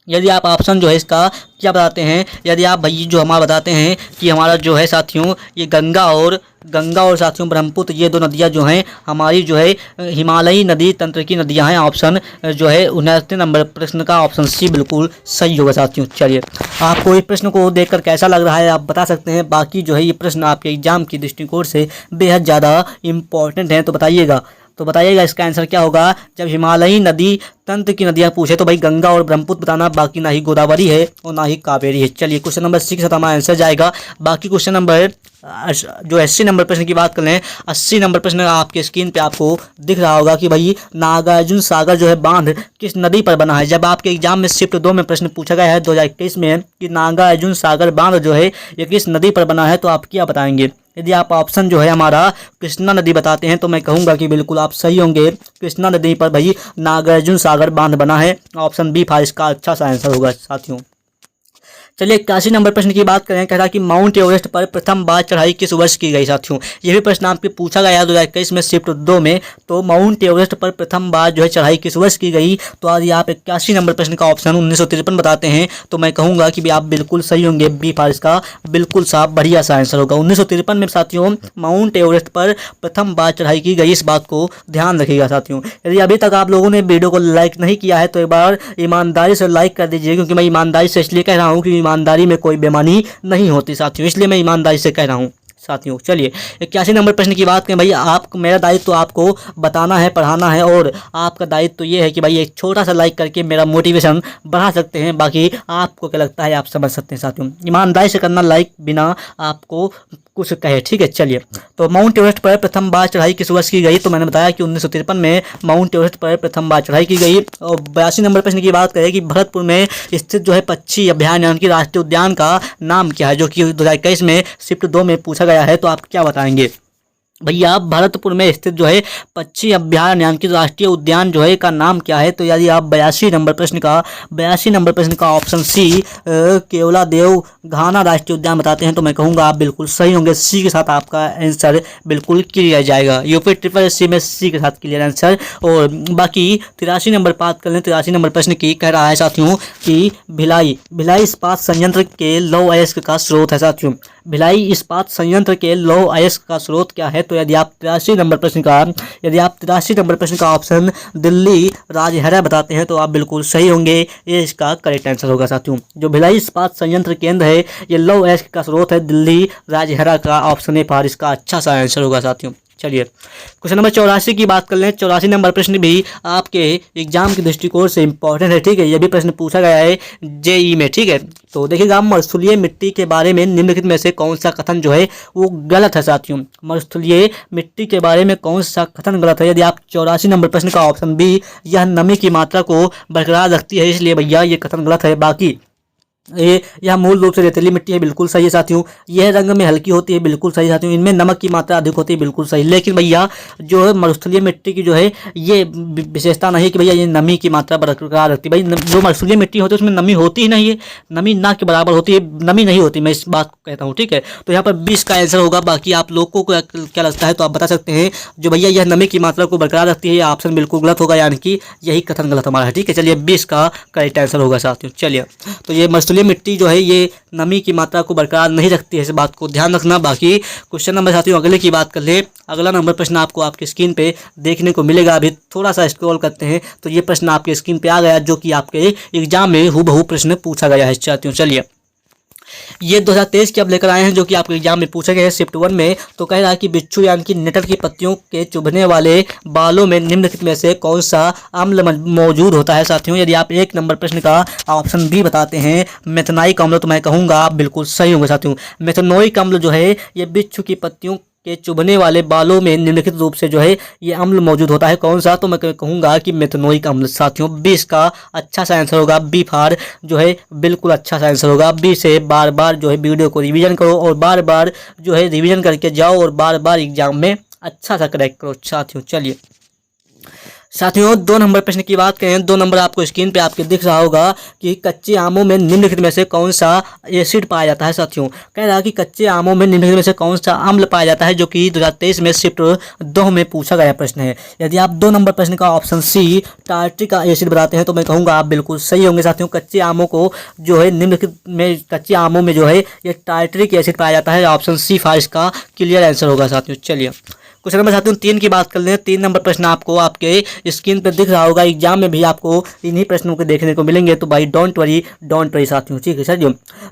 यदि आप ऑप्शन जो है इसका क्या बताते हैं। यदि आप भाई जो हमारा बताते हैं कि हमारा जो है साथियों ये गंगा और साथियों ब्रह्मपुत्र, ये दो नदियां जो हैं हमारी जो है हिमालयी नदी तंत्र की नदियां हैं। ऑप्शन जो है 79 नंबर प्रश्न का ऑप्शन सी बिल्कुल सही होगा साथियों। चलिए आपको इस प्रश्न को देखकर कैसा लग रहा है आप बता सकते हैं। बाकी जो है ये प्रश्न आपके एग्जाम की दृष्टिकोण से बेहद ज़्यादा इम्पोर्टेंट हैं, तो बताइएगा इसका आंसर क्या होगा। जब हिमालयी नदी तंत्र की नदियां पूछे तो भाई गंगा और ब्रह्मपुत्र बताना, बाकी ना ही गोदावरी है और ना ही कावेरी है। चलिए क्वेश्चन नंबर 6 के साथ हमारा आंसर जाएगा। बाकी क्वेश्चन नंबर जो 80 नंबर प्रश्न की बात कर लें। 80 नंबर प्रश्न आपके स्क्रीन पे आपको दिख रहा होगा कि भाई नागार्जुन सागर जो है बांध किस नदी पर बना है। जब आपके एग्जाम में शिफ्ट 2 में प्रश्न पूछा गया है 2021 में कि नागार्जुन सागर बांध जो है ये किस नदी पर बना है, तो आप क्या बताएंगे। यदि आप ऑप्शन जो है हमारा कृष्णा नदी बताते हैं तो मैं कहूँगा कि बिल्कुल आप सही होंगे। कृष्णा नदी पर भाई नागार्जुन सागर बांध बना है। ऑप्शन बी फॉर इसका अच्छा सा आंसर होगा साथियों। चलिए 81 नंबर प्रश्न की बात करें। कह रहा कि माउंट एवरेस्ट पर प्रथम बार चढ़ाई किस वर्ष की गई साथियों। ये भी प्रश्न आपके पूछा गया 2021 में शिफ्ट 2 में। तो माउंट एवरेस्ट पर प्रथम बार जो है चढ़ाई किस वर्ष की गई, तो यदि आप 81 नंबर प्रश्न का ऑप्शन 1953 बताते हैं तो मैं कहूँगा कि भी आप बिल्कुल सही होंगे। बी फॉर इसका बिल्कुल साफ बढ़िया सा आंसर होगा। 1953 में साथियों माउंट एवरेस्ट पर प्रथम बार चढ़ाई की गई, इस बात को ध्यान रखिएगा साथियों। यदि अभी तक आप लोगों ने वीडियो को लाइक नहीं किया है तो एक बार ईमानदारी से लाइक कर दीजिए, क्योंकि मैं ईमानदारी से इसलिए कह रहा हूँ कि ईमानदारी में कोई बेईमानी नहीं होती साथियों, इसलिए मैं ईमानदारी से कह रहा हूँ। साथियों। चलिए 81 नंबर प्रश्न की बात करें। भाई आप, मेरा दायित्व तो आपको बताना है, पढ़ाना है, और आपका दायित्व तो ये है कि भाई एक छोटा सा लाइक करके मेरा मोटिवेशन बढ़ा सकते हैं। बाकी आपको क्या लगता है आप समझ सकते हैं साथियों। ईमानदारी से करना लाइक, बिना आपको कुछ कहे, ठीक है। चलिए, तो माउंट एवरेस्ट पर प्रथम बार चढ़ाई किस वर्ष की गई? तो मैंने बताया कि 1953 में माउंट एवरेस्ट पर प्रथम बार चढ़ाई की गई। और 82 नंबर प्रश्न की बात करें कि भरतपुर में स्थित जो है पक्षी अभ्यारण्य यानी कि राष्ट्रीय उद्यान का नाम क्या है, जो कि 2021 में शिफ्ट 2 में पूछा गया है। तो आप क्या बताएंगे भैया? भरतपुर में स्थित जो है पक्षी अभ्यारण्य यानी कि राष्ट्रीय उद्यान जो है का नाम क्या है? तो यदि आप 82 नंबर प्रश्न का ऑप्शन सी केवलादेव घाना राष्ट्रीय उद्यान बताते हैं तो मैं कहूँगा आप बिल्कुल सही होंगे। सी के साथ आपका आंसर बिल्कुल क्लियर जाएगा। यूपी ट्रिपल सी में सी के साथ क्लियर आंसर। और बाकी 83 नंबर बात कर लें। 83 नंबर प्रश्न की कह रहा है साथियों कि भिलाई इस्पात संयंत्र के लौह अयस्क का स्रोत है साथियों। भिलाई इस्पात संयंत्र के लौह अयस्क का स्रोत क्या है? तो यदि आप 83 नंबर प्रश्न का ऑप्शन दिल्ली राजहरा बताते हैं तो आप बिल्कुल सही होंगे। ये इसका करेक्ट आंसर होगा साथियों। जो भिलाई इस्पात संयंत्र केंद्र है ये लौह अयस्क का स्रोत है दिल्ली राजहरा का। ऑप्शन ए फॉर इसका अच्छा सा आंसर होगा साथियों। चलिए क्वेश्चन नंबर 84 की बात कर लें। 84 नंबर प्रश्न भी आपके एग्जाम के दृष्टिकोण से इंपॉर्टेंट है, ठीक है। यह भी प्रश्न पूछा गया है जेई में, ठीक है। तो देखिएगा, मरुस्थलीय मिट्टी के बारे में निम्नलिखित में से कौन सा कथन जो है वो गलत है साथियों। मरुस्थलीय मिट्टी के बारे में कौन सा कथन गलत है? यदि आप 84 नंबर प्रश्न का ऑप्शन बी, यह नमी की मात्रा को बरकरार रखती है, इसलिए भैया ये कथन गलत है। बाकी यह मूल रूप से रेतीली मिट्टी है, बिल्कुल सही है साथियों। यह रंग में हल्की होती है, बिल्कुल सही साथियों। इनमें नमक की मात्रा अधिक होती है, बिल्कुल सही। लेकिन भैया जो है मरुस्थलीय मिट्टी की जो है ये विशेषता नहीं कि भैया ये नमी की मात्रा बरकरार रखती है। भाई जो मरुस्थलीय मिट्टी होती है उसमें नमी होती ही नहीं है, नमी ना के बराबर होती है, नमी नहीं होती, मैं इस बात को कहता हूँ, ठीक है। तो यहाँ पर 20 का आंसर होगा। बाकी आप लोगों को क्या लगता है तो आप बता सकते हैं। जो भैया यह नमी की मात्रा को बरकरार रखती है, यह ऑप्शन बिल्कुल गलत होगा, यानी कि यही कथन गलत हमारा है, ठीक है। चलिए 20 का करेक्ट आंसर होगा साथियों। चलिए, तो ये मरुस्थलीय मिट्टी जो है ये नमी की मात्रा को बरकरार नहीं रखती है, इस बात को ध्यान रखना। बाकी क्वेश्चन नंबर साथियों अगले की बात कर ले। अगला नंबर प्रश्न आपको आपकी स्क्रीन पे देखने को मिलेगा। अभी थोड़ा सा स्क्रॉल करते हैं तो ये प्रश्न आपके स्क्रीन पे आ गया, जो कि आपके एग्जाम में हूबहू प्रश्न पूछा गया है साथियों। चलिए, ये 2023 के अब लेकर आए हैं, जो कि आपके एग्जाम में पूछे गए हैं शिफ्ट 1 में। तो कह रहा है कि बिच्छू यानी कि नेटर की पत्तियों के चुभने वाले बालों में निम्नलिखित में से कौन सा अम्ल मौजूद होता है साथियों। यदि आप 1 नंबर प्रश्न का ऑप्शन बी बताते हैं मेथनोइक अम्ल, तो मैं कहूँगा आप बिल्कुल सही होंगे साथियों। मेथनोइक अम्ल जो है ये बिच्छू की पत्तियों के चुभने वाले बालों में निम्नलिखित रूप से जो है ये अम्ल मौजूद होता है। कौन सा? तो मैं कहूँगा कि मेथनोइक अम्ल साथियों। 20 का अच्छा सा आंसर होगा। बी फॉर जो है बिल्कुल अच्छा सा आंसर होगा। बी से बार बार जो है वीडियो को रिवीजन करो और बार बार जो है रिवीजन करके जाओ और बार बार एग्जाम में अच्छा सा करेक्ट करो साथियों। चलिए साथियों 2 नंबर प्रश्न की बात करें। 2 नंबर आपको स्क्रीन पे आपके दिख रहा होगा कि कच्चे आमों में निम्नलिखित में से कौन सा एसिड पाया जाता है साथियों। कह रहा है कि कच्चे आमों में निम्नलिखित में से कौन सा अम्ल पाया जाता है, जो कि 2023 में शिफ्ट 2 में पूछा गया प्रश्न है। यदि आप 2 नंबर प्रश्न का ऑप्शन सी टार्ट्रिक एसिड बताते हैं तो मैं कहूँगा आप बिल्कुल सही होंगे साथियों। कच्चे आमों को जो है निम्नलिखित में कच्चे आमों में जो है ये टार्ट्रिक एसिड पाया जाता है। ऑप्शन सी फॉर इसका क्लियर आंसर होगा साथियों। चलिए क्वेश्चन नंबर साथियों 3 की बात कर लें। 3 नंबर प्रश्न आपको आपके स्क्रीन पर दिख रहा होगा। एग्जाम में भी आपको इन्हीं प्रश्नों को देखने को मिलेंगे, तो भाई डोंट वरी साथियों, ठीक है साथियों।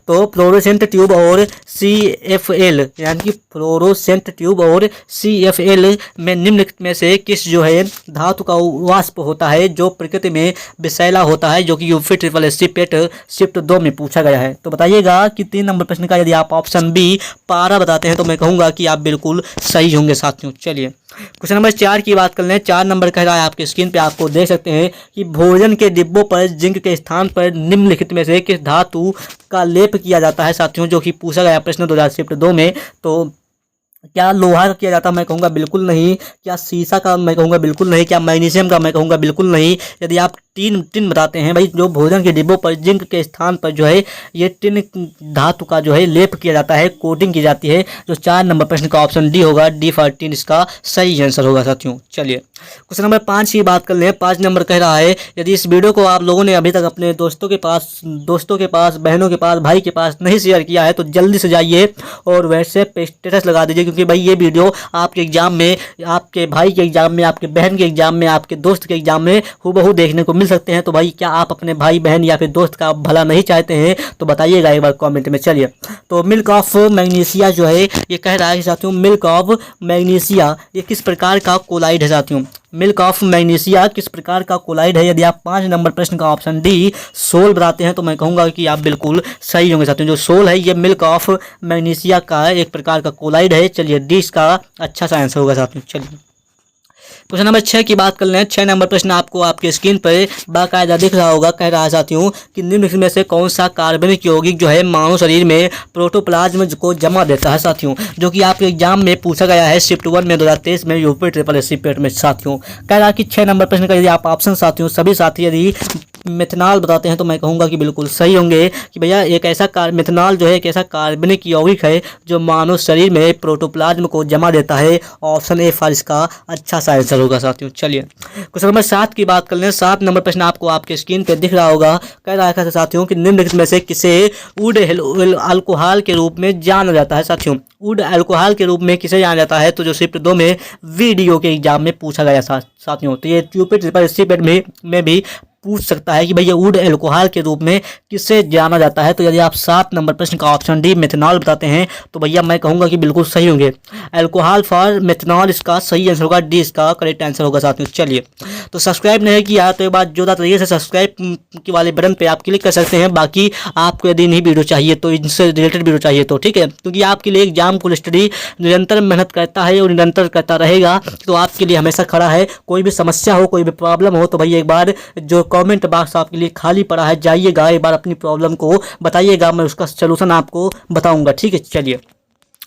तो फ्लोरोसेंट ट्यूब और CFL यानी कि फ्लोरोसेंट ट्यूब और CFL में निम्नलिखित में से किस जो है धातु का वाष्प होता है जो प्रकृति में विषैला होता है, जो कि यूपी ट्रिपल एस पेट शिफ्ट 2 में पूछा गया है। तो बताइएगा कि 3 नंबर प्रश्न का यदि आप ऑप्शन बी पारा बताते हैं तो मैं कहूँगा कि आप बिल्कुल सही होंगे साथियों। चलिए क्वेश्चन नंबर 4 की बात कर लें। 4 नंबर कह रहा है आपके स्क्रीन पे आपको देख सकते हैं कि भोजन के डिब्बों पर जिंक के स्थान पर निम्नलिखित में से किस धातु का लेप किया जाता है साथियों, जो कि पूछा गया प्रश्न 2002 में। तो क्या लोहा का किया जाता है? मैं कहूँगा बिल्कुल नहीं। क्या शीशा का? मैं कहूँगा बिल्कुल नहीं। क्या मैग्नीशियम का? मैं कहूँगा बिल्कुल नहीं। यदि आप टिन बताते हैं भाई, जो भोजन के डिब्बों पर जिंक के स्थान पर जो है ये टिन धातु का जो है लेप किया जाता है, कोटिंग की जाती है। जो 4 नंबर प्रश्न का ऑप्शन डी होगा, डी फॉर टिन इसका सही आंसर होगा साथियों। चलिए क्वेश्चन नंबर 5 की बात कर लें। 5 नंबर कह रहा है यदि इस वीडियो को आप लोगों ने अभी तक अपने दोस्तों के पास, बहनों के पास, भाई के पास नहीं शेयर किया है तो जल्दी से जाइए और व्हाट्सएप पे स्टेटस लगा दीजिए, क्योंकि भाई ये वीडियो आपके एग्जाम में, आपके भाई के एग्जाम में, आपके बहन के एग्जाम में, आपके दोस्त के एग्जाम में हूबहू देखने को मिल सकते हैं। तो भाई क्या आप अपने भाई बहन या फिर दोस्त का भला नहीं चाहते हैं? तो बताइएगा एक बार कमेंट में। चलिए, तो मिल्क ऑफ मैग्नीशिया जो है ये कह रहा है साथियों, मिल्क ऑफ मैग्नीशिया ये किस प्रकार का कोलाइड है साथियों? मिल्क ऑफ मैग्नीशिया किस प्रकार का कोलाइड है? यदि आप 5 नंबर प्रश्न का ऑप्शन डी सोल बताते हैं तो मैं कहूँगा कि आप बिल्कुल सही होंगे साथियों। जो सोल है ये मिल्क ऑफ मैग्नीशिया का एक प्रकार का कोलाइड है। चलिए, डी इसका अच्छा सा आंसर होगा साथियों। चलिए, क्वेश्चन नंबर 6 की बात कर लें। 6 नंबर प्रश्न आपको आपके स्क्रीन पर बाकायदा दिख रहा होगा। कह रहा है साथियों कि निम्नलिखित में से कौन सा कार्बनिक यौगिक जो है मानव शरीर में प्रोटोप्लाज्म को जमा देता है साथियों, जो कि आपके एग्जाम में पूछा गया है शिफ्ट 1 में 2023 में यूपी ट्रिपल एससी पेट में साथियों। कह रहा है कि 6 नंबर प्रश्न का यदि आप ऑप्शन साथियों सभी साथी यदि मिथनॉल बताते हैं तो मैं कहूँगा कि बिल्कुल सही होंगे कि भैया एक ऐसा मिथनॉल जो है एक ऐसा कार्बनिक यौगिक है जो मानव शरीर में प्रोटोप्लाज्म को जमा देता है। ऑप्शन ए फॉर इसका अच्छा सा आंसर होगा साथियों। चलिए, क्वेश्चन नंबर 7 की बात कर लें। 7 नंबर प्रश्न आपको आपके स्क्रीन पर दिख रहा होगा। कह रहा है साथियों कि निम्नलिखित में से किसे वुड अल्कोहल के रूप में जाना जाता है साथियों? वुड अल्कोहल के रूप में किसे जाना जाता है? तो जो शिफ्ट 2 में वीडियो के एग्जाम में पूछा गया साथियों, तो ये यूपी ट्रिपल एससी पेट में भी पूछ सकता है कि भैया वुड अल्कोहल के रूप में किसे जाना जाता है। तो यदि आप 7 नंबर प्रश्न का ऑप्शन डी मेथनॉल बताते हैं तो भैया मैं कहूँगा कि बिल्कुल सही होंगे। अल्कोहल फॉर मेथनॉल इसका सही आंसर होगा, डी इसका करेक्ट आंसर होगा साथियों। चलिए, तो सब्सक्राइब नहीं किया तो एक बार जोरदार तरीके से सब्सक्राइब के वाले बटन पे आप क्लिक कर सकते हैं। बाकी आपको यदि नहीं वीडियो चाहिए तो इनसे रिलेटेड वीडियो चाहिए तो ठीक है, क्योंकि आपके लिए एग्जाम को स्टडी निरंतर मेहनत करता है और निरंतर करता रहेगा, तो आपके लिए हमेशा खड़ा है। कोई भी समस्या हो, कोई भी प्रॉब्लम हो तो भैया एक बार जो कमेंट बॉक्स आपके लिए खाली पड़ा है, जाइएगा एक बार अपनी प्रॉब्लम को बताइएगा, मैं उसका सलूशन आपको बताऊंगा। ठीक है, चलिए,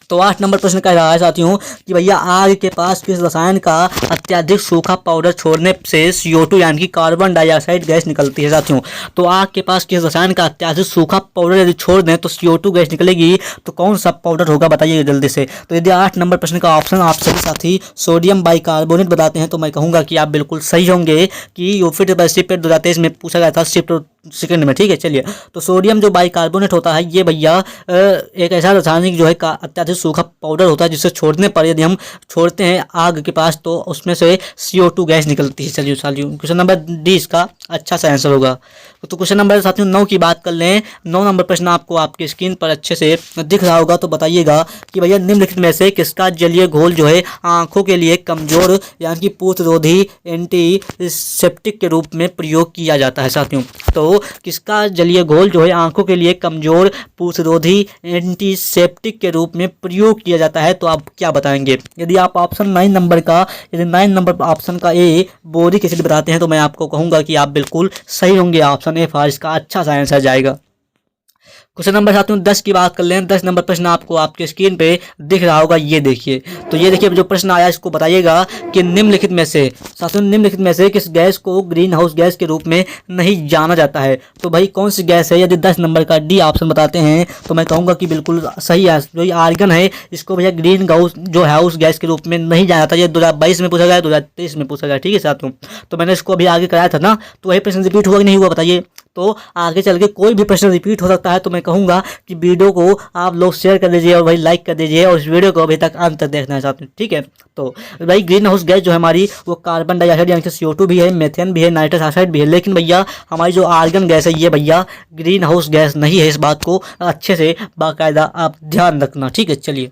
तो 8 नंबर प्रश्न कह रहा है साथियों कि भैया आग के पास किस रसायन का अत्यधिक सूखा पाउडर छोड़ने से CO2 यानी कि कार्बन डाइऑक्साइड गैस निकलती है साथियों? तो आग के पास किस रसायन का अत्यधिक सूखा पाउडर यदि छोड़ दें तो CO2 गैस निकलेगी, तो कौन सा पाउडर होगा बताइए जल्दी से। तो यदि 8 नंबर प्रश्न का ऑप्शन आप सभी साथी सोडियम बाइकार्बोनेट बताते हैं तो मैं कहूँगा कि आप बिल्कुल सही होंगे कि यूपी ट्रिपल एससी पेट 2023 में पूछा गया था शिफ्ट सेकंड में। ठीक है, चलिए, तो सोडियम जो बाइकार्बोनेट होता है ये भैया एक ऐसा रासायनिक जो है अत्यधिक सूखा पाउडर होता है जिसे छोड़ने पर यदि हम छोड़ते हैं आग के पास तो उसमें से CO2 गैस निकलती है। चलिए साथियों, क्वेश्चन नंबर डी इसका अच्छा सा आंसर होगा। तो क्वेश्चन नंबर साथियों 9 की बात कर लें। 9 नंबर प्रश्न आपको आपके स्क्रीन पर अच्छे से दिख रहा होगा, तो बताइएगा कि भैया निम्नलिखित में से किसका जलीय घोल जो है आंखों के लिए कमजोर यानी कि पूतरोधी एंटीसेप्टिक के रूप में प्रयोग किया जाता है साथियों? तो किसका जलीय घोल जो है आंखों के लिए कमजोर पूतरोधी एंटीसेप्टिक के रूप में प्रयोग किया जाता है? तो आप क्या बताएंगे? यदि आप ऑप्शन 9 नंबर का यदि 9 नंबर ऑप्शन का ए बोरिक एसिड बताते हैं तो मैं आपको कहूँगा कि आप बिल्कुल सही होंगे। ऑप्शन ए फारिश का अच्छा सा आंसर जाएगा। क्वेश्चन नंबर साथियों 10 की बात कर लें। 10 नंबर प्रश्न आपको आपके स्क्रीन पे दिख रहा होगा, ये देखिए। तो ये देखिए जो प्रश्न आया इसको बताइएगा कि निम्नलिखित में से साथियों निम्नलिखित में से किस गैस को ग्रीन हाउस गैस के रूप में नहीं जाना जाता है? तो भाई कौन सी गैस है? यदि 10 नंबर का डी ऑप्शन बताते हैं तो मैं कहूँगा कि बिल्कुल सही है। जो आर्गन है इसको भैया ग्रीन हाउस गैस के रूप में नहीं जाना जाता। ये 2022 में पूछा गया, 2023 में पूछा गया। ठीक है साथियों, तो मैंने इसको अभी आगे कराया था ना, तो वही प्रश्न रिपीट हुआ कि नहीं हुआ बताइए? तो आगे चल के कोई भी प्रश्न रिपीट हो सकता है, तो मैं कहूँगा कि वीडियो को आप लोग शेयर कर दीजिए और भाई लाइक कर दीजिए और इस वीडियो को अभी तक अंत तक देखना चाहते हैं। ठीक है, तो भाई ग्रीन हाउस गैस जो है हमारी वो कार्बन डाइऑक्साइड यानी कि CO2 भी है, मेथेन भी है, नाइट्रस ऑक्साइड भी है, लेकिन भैया हमारी जो आर्गन गैस है ये भैया ग्रीन हाउस गैस नहीं है। इस बात को अच्छे से बाकायदा आप ध्यान रखना। ठीक है, चलिए,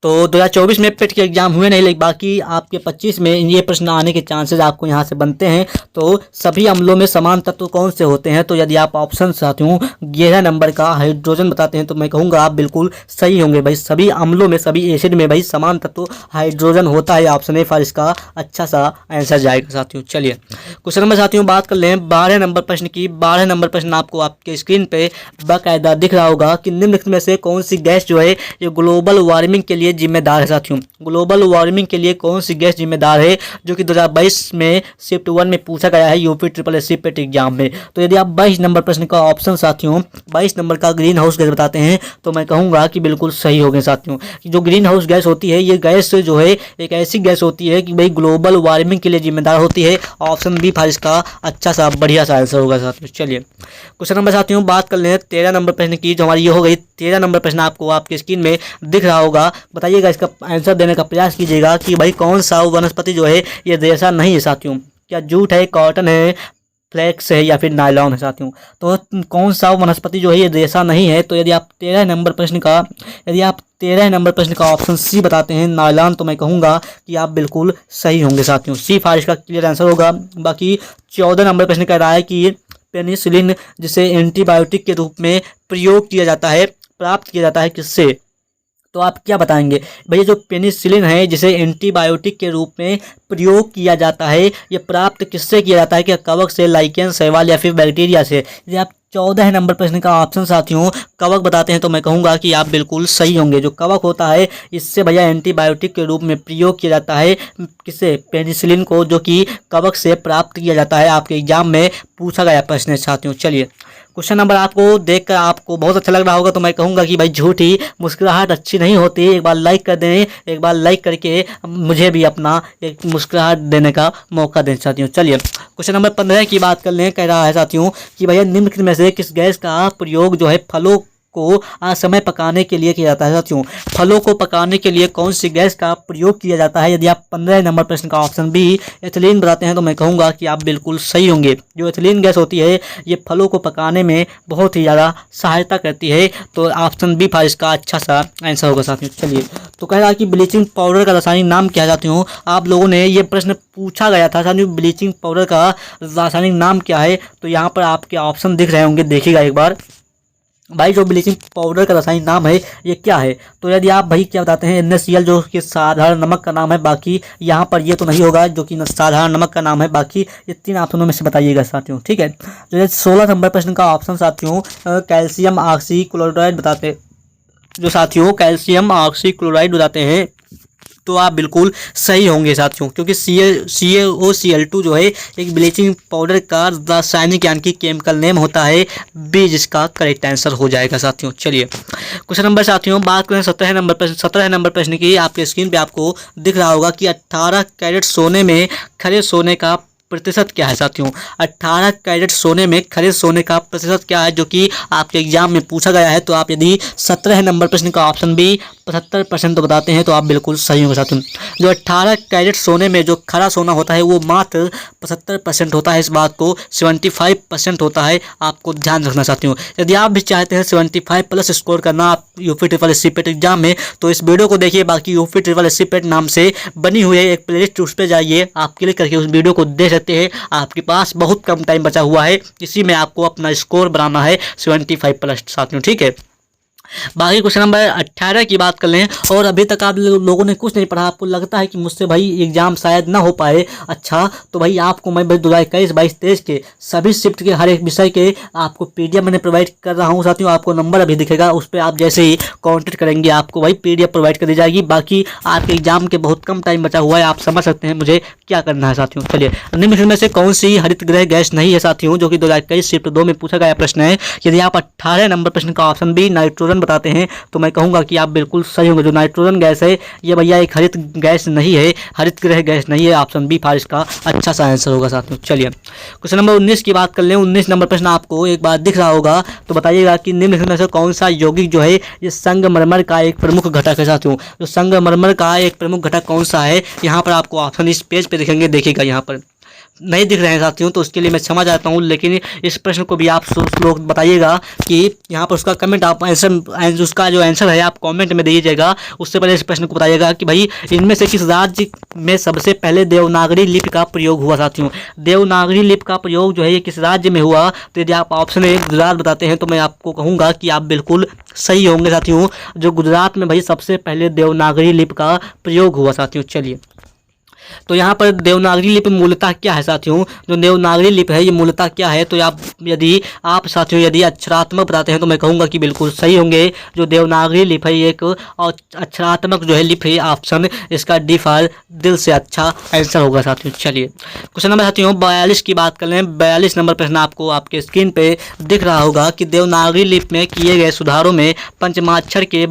तो 2024 में पेट के एग्जाम हुए नहीं, लेकिन बाकी आपके 25 में ये प्रश्न आने के चांसेस आपको यहाँ से बनते हैं। तो सभी अम्लों में समान तत्व कौन से होते हैं? तो यदि आप ऑप्शन साथियों 11 नंबर का हाइड्रोजन बताते हैं तो मैं कहूँगा आप बिल्कुल सही होंगे। भाई सभी अम्लों में सभी एसिड में भाई समान तत्व हाइड्रोजन होता है। ऑप्शन ए फॉर इसका अच्छा सा आंसर जाएगा साथियों। चलिए, क्वेश्चन नंबर साथियों बात कर लें 12 नंबर प्रश्न की। 12 नंबर प्रश्न आपको आपके स्क्रीन पे बाकायदा दिख रहा होगा कि निम्नलिखित में से कौन सी गैस जो है ये ग्लोबल वार्मिंग के लिए जिम्मेदार है साथियों? ग्लोबल वार्मिंग के लिए कौन सी गैस जिम्मेदार है, जो कि 2022 में शिफ्ट 1 में पूछा गया है यूपी ट्रिपल एससी पेट एग्जाम में? तो यदि आप 22 नंबर प्रश्न का ऑप्शन साथियों 22 नंबर का ग्रीन हाउस गैस बताते हैं तो मैं कहूँगा कि बिल्कुल सही हो गए साथियों। जो ग्रीन हाउस गैस होती है ये गैस जो है एक ऐसी गैस होती है कि भाई ग्लोबल वार्मिंग के लिए जिम्मेदार होती है। ऑप्शन बी फार इसका अच्छा सा बढ़िया सा आंसर होगा साथियों। चलिए, क्वेश्चन नंबर साथियों बात कर लें 13 नंबर प्रश्न की, जो हमारी ये हो गई 13 नंबर प्रश्न आपको आपके स्क्रीन में दिख रहा होगा। बताइएगा, इसका आंसर देने का प्रयास कीजिएगा कि भाई कौन सा वनस्पति जो है ये रेशा नहीं है साथियों। क्या जूट है, कॉटन है, फ्लेक्स है या फिर नायलॉन है साथियों। तो कौन सा वनस्पति जो है ये रेशा नहीं है, तो यदि आप 13 नंबर प्रश्न का ऑप्शन सी बताते हैं नायलॉन, तो मैं कहूँगा कि आप बिल्कुल सही होंगे साथियों। सी फारिश का क्लियर आंसर होगा। बाकी 14 नंबर प्रश्न कह रहा है कि पेनिसिलिन जिसे एंटीबायोटिक के रूप में प्रयोग किया जाता है, प्राप्त किया जाता है किससे, तो आप क्या बताएंगे भैया। जो पेनिसिलिन है जिसे एंटीबायोटिक के रूप में प्रयोग किया जाता है, ये प्राप्त किससे किया जाता है, क्या कवक से, लाइकेन, शैवाल या फिर बैक्टीरिया से। यदि आप 14 नंबर प्रश्न का ऑप्शन साथियों कवक बताते हैं तो मैं कहूँगा कि आप बिल्कुल सही होंगे। जो कवक होता है इससे भैया एंटीबायोटिक के रूप में प्रयोग किया जाता है किसे, पेनिसिलिन को, जो कि कवक से प्राप्त किया जाता है। आपके एग्जाम में पूछा गया प्रश्न है साथियों। चलिए क्वेश्चन नंबर आपको देखकर आपको बहुत अच्छा लग रहा होगा, तो मैं कहूँगा कि भाई झूठी मुस्कुराहट अच्छी नहीं होती। एक बार लाइक कर दें, एक बार लाइक करके मुझे भी अपना एक मुस्कुराहट देने का मौका दें साथियों। चलिए क्वेश्चन नंबर 15 की बात कर लें। कह रहा है साथियों कि भैया निम्नलिखित में से किस गैस का प्रयोग जो है फलों को असमय पकाने के लिए किया जाता है साथियों। फलों को पकाने के लिए कौन सी गैस का प्रयोग किया जाता है। यदि आप 15 नंबर प्रश्न का ऑप्शन बी एथिलीन बताते हैं तो मैं कहूँगा कि आप बिल्कुल सही होंगे। जो एथिलीन गैस होती है ये फलों को पकाने में बहुत ही ज़्यादा सहायता करती है, तो ऑप्शन बी फार इसका अच्छा सा आंसर होगा साथियों। चलिए तो कह रहा है कि ब्लीचिंग पाउडर का रासायनिक नाम क्या है साथियों। आप लोगों ने ये प्रश्न पूछा गया था साथियों, ब्लीचिंग पाउडर का रासायनिक नाम क्या है। तो यहाँ पर आपके ऑप्शन दिख रहे होंगे, देखिएगा एक बार भाई। जो ब्लीचिंग पाउडर का रासायनिक नाम है ये क्या है, तो यदि आप भाई क्या बताते हैं NaCl जो कि साधारण नमक का नाम है। बाकी यहाँ पर ये तो नहीं होगा जो कि साधारण नमक का नाम है। बाकी ये 3 ऑप्शनों में से बताइएगा साथियों, ठीक है। तो 16 नंबर प्रश्न का ऑप्शन साथियों कैल्शियम ऑक्सीक्लोराइड बताते, जो साथियों कैल्शियम ऑक्सीक्लोराइड बताते हैं तो आप बिल्कुल सही होंगे साथियों, क्योंकि CaOCl2 जो है एक ब्लीचिंग पाउडर का रासायनिक यानी कि केमिकल नेम होता है। बी जिसका करेक्ट आंसर हो जाएगा साथियों। चलिए क्वेश्चन नंबर साथियों बात करें 17 नंबर प्रश्न की। आपके स्क्रीन पे आपको दिख रहा होगा कि 18 कैरेट सोने में खरे सोने का प्रतिशत क्या है साथियों। 18 कैरेट सोने में खरे सोने का प्रतिशत क्या है, जो कि आपके एग्जाम में पूछा गया है। तो आप यदि 17 नंबर प्रश्न का ऑप्शन बी 75% तो बताते हैं तो आप बिल्कुल सही होंगे साथियों। जो 18 कैरेट सोने में जो खरा सोना होता है वो मात्र 75% होता है, इस बात को 75% होता है, आपको ध्यान रखना साथियों। यदि आप भी चाहते हैं 75 प्लस स्कोर करना आप यूपी ट्रिपल एससी पेट एग्जाम में, तो इस वीडियो को देखिए। बाकी यूपी ट्रिपल एससी पेट नाम से बनी हुई है एक प्लेलिस्ट, उस पर जाइए, आप क्लिक करके उस वीडियो को देख सकते हैं। आपके पास बहुत कम टाइम बचा हुआ है, इसी में आपको अपना स्कोर बनाना है 75 प्लस साथियों, ठीक है। बाकी क्वेश्चन नंबर 18 की बात कर लें। और अभी तक आप लोगों ने कुछ नहीं पढ़ा, आपको लगता है कि मुझसे भाई एग्जाम शायद ना हो पाए। अच्छा तो भाई आपको मैं 2021, 22, 23 के सभी शिफ्ट के हर एक विषय के आपको PDF मैंने प्रोवाइड कर रहा हूँ साथियों। आपको नंबर अभी दिखेगा, उस पर आप जैसे ही कॉन्टेक्ट करेंगे आपको भाई PDF प्रोवाइड कर दी जाएगी। बाकी आपके एग्जाम के बहुत कम टाइम बचा हुआ है, आप समझ सकते हैं मुझे क्या करना है साथियों। चलिए निम्नलिखित में से कौन सी हरित गृह गैस नहीं है साथियों, जो कि 2021 शिफ्ट 2 में पूछा गया प्रश्न है। यदि आप 18 नंबर प्रश्न का ऑप्शन बी नाइट्रोजन बताते हैं तो मैं कहूंगा कि आप बिल्कुल सही होंगे। जो नाइट्रोजन गैस है ये भैया एक हरित गैस नहीं है, हरित गृह गैस नहीं है। ऑप्शन बी फार इसका अच्छा सा आंसर होगा साथियों। चलिए क्वेश्चन नंबर 19 की बात कर लें। 19 नंबर प्रश्न आपको एक बार दिख रहा होगा, तो बताइएगा कि निम्नलिखित में से कौन सा यौगिक जो है ये संगमरमर का एक प्रमुख घटक है साथियों। जो संगमरमर का एक प्रमुख घटक कौन सा है, यहाँ पर आपको ऑप्शन इस पेज पे दिखेंगे, देखिएगा यहाँ पर नहीं दिख रहे हैं साथियों तो उसके लिए मैं क्षमा चाहता हूँ, लेकिन इस प्रश्न को भी आप लोग बताइएगा कि यहाँ पर उसका कमेंट आप आंसर उसका जो आंसर है आप कमेंट में दीजिएगा। उससे पहले इस प्रश्न को बताइएगा कि भाई इनमें से किस राज्य में सबसे पहले देवनागरी लिपि का प्रयोग हुआ साथियों। देवनागरी लिपि का प्रयोग जो है ये किस राज्य में हुआ, तो यदि आप ऑप्शन ए गुजरात बताते हैं तो मैं आपको कहूँगा कि आप बिल्कुल सही होंगे साथियों। जो गुजरात में भाई सबसे पहले देवनागरी लिपि का प्रयोग हुआ साथियों। चलिए तो यहाँ पर देवनागरी लिपि मूलतः क्या है साथियों। जो देवनागरी लिपि है ये मूलतः क्या है, तो आप साथियों यदि अक्षरात्मक बताते हैं तो मैं कहूँगा कि बिल्कुल सही होंगे। जो देवनागरी लिपि है एक अक्षरात्मक जो है लिपि है, ऑप्शन इसका डी फॉर दिल से अच्छा आंसर होगा साथियों। चलिए क्वेश्चन नंबर साथियों 42 की बात कर लें। 42 नंबर प्रश्न आपको आपके स्क्रीन पे दिख रहा होगा कि देवनागरी लिपि में किए गए सुधारों में पंचमाक्षर के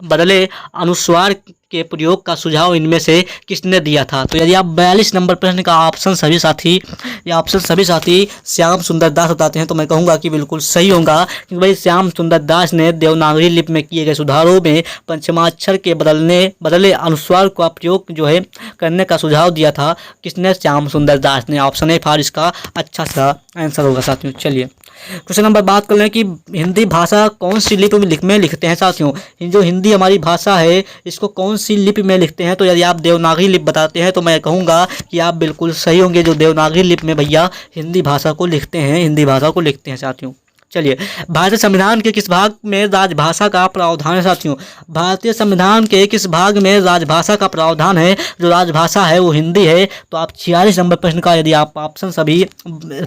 बदले अनुस्वार के प्रयोग का सुझाव इनमें से किसने दिया था। तो यदि आप 42 नंबर प्रश्न का ऑप्शन सभी साथी श्याम सुंदर दास बताते हैं तो मैं कहूँगा कि बिल्कुल सही होगा, क्योंकि भाई श्याम सुंदर दास ने देवनागरी लिपि में किए गए सुधारों में पंचमाक्षर के बदले अनुस्वार का प्रयोग जो है करने का सुझाव दिया था। किसने? श्याम सुंदर दास ने। ऑप्शन ए फार इसका अच्छा सा आंसर होगा साथियों। चलिए क्वेश्चन नंबर बात कर लें कि हिंदी भाषा कौन सी लिपि में लिखते हैं साथियों। जो हिंदी हमारी भाषा है इसको कौन सी लिपि में लिखते हैं, तो यदि आप देवनागरी लिपि बताते हैं तो मैं कहूँगा कि आप बिल्कुल सही होंगे। जो देवनागरी लिपि में भैया हिंदी भाषा को लिखते हैं साथियों। चलिए, भारतीय संविधान के किस भाग में राजभाषा का प्रावधान है साथियों। भारतीय संविधान के किस भाग में राजभाषा का प्रावधान है। जो राजभाषा है वो हिंदी है। तो आप 46 नंबर प्रश्न का यदि आप ऑप्शन सभी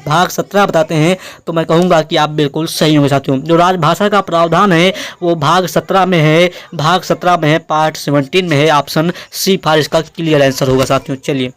भाग 17 बताते हैं तो मैं कहूँगा कि आप बिल्कुल सही होंगे साथियों। जो राजभाषा का प्रावधान है वो भाग 17 में है, पार्ट 17 में है। ऑप्शन सी फार इसका क्लियर आंसर होगा साथियों। चलिए,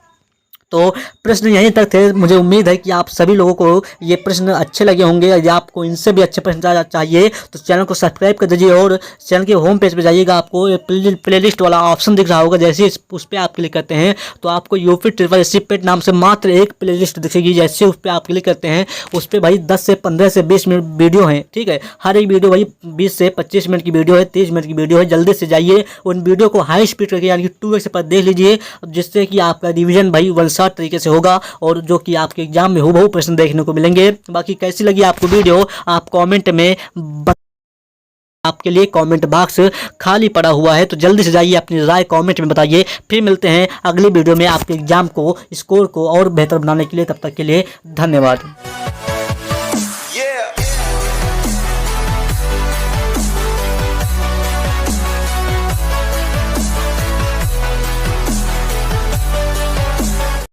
तो प्रश्न यहीं तक थे। मुझे उम्मीद है कि आप सभी लोगों को ये प्रश्न अच्छे लगे होंगे। यदि आपको इनसे भी अच्छे प्रश्न चाहिए तो चैनल को सब्सक्राइब कर दीजिए और चैनल के होम पेज पे जाइएगा। आपको प्लेलिस्ट वाला ऑप्शन दिख रहा होगा। जैसे उस पर आप क्लिक करते हैं तो आपको यूपी ट्रिपल एससी पेट नाम से मात्र एक प्लेलिस्ट दिखेगी। जैसे उस पर आप क्लिक करते हैं उस पर भाई 10 से 15 से 20 मिनट वीडियो हैं, ठीक है। हर एक वीडियो भाई 20 से 25 मिनट की वीडियो है, 30 मिनट की वीडियो है। जल्दी से जाइए उन वीडियो को हाई स्पीड करके यानी कि 2x पर देख लीजिए, जिससे कि आपका रिविजन भाई तरीके से होगा और जो कि आपके एग्जाम में हूबहू प्रश्न देखने को मिलेंगे। बाकी कैसी लगी आपको वीडियो आप कमेंट में आपके लिए कमेंट बॉक्स खाली पड़ा हुआ है, तो जल्दी से जाइए अपनी राय कमेंट में बताइए। फिर मिलते हैं अगली वीडियो में आपके एग्जाम को स्कोर को और बेहतर बनाने के लिए। तब तक के लिए धन्यवाद।